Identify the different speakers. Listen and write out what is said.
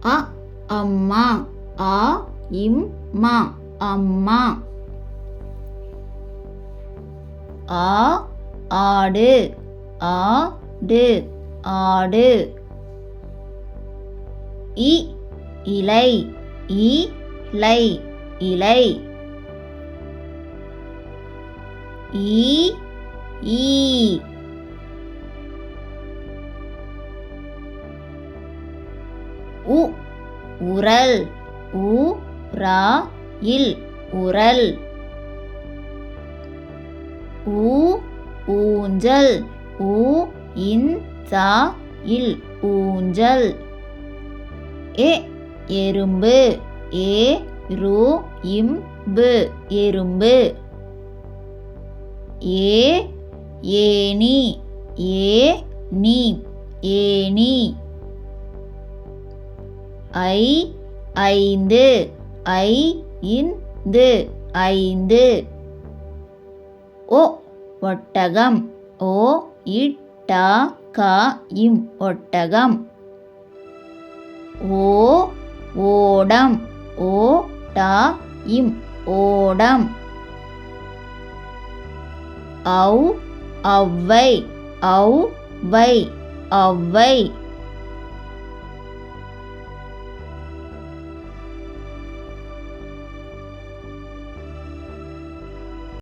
Speaker 1: அ அம்மா. ஆ இம் மா அம்மா. ஆ ஆடு. ஆடு ஆடு. இ இலை. இலை இலை. ஈ ஈ. உ உரல். உ ரா இல் உரல். ஊ ஊஞ்சல். ஊ இன் சா இல் ஊஞ்சல். எ எறும்பு. ஏ ரு இம்பு எறும்பு. ஏ ஏணி. ஏ நீ ஏணி. ஐ ஐந்து. ஐ இந்து ஐந்து. ஒ ஒட்டகம். ஓ இட்டா கா இம் ஒட்டகம். ஓ ஓடம். ஓ டா இம் ஓடம். ஔ ஔவை. ஔவை ஔவை.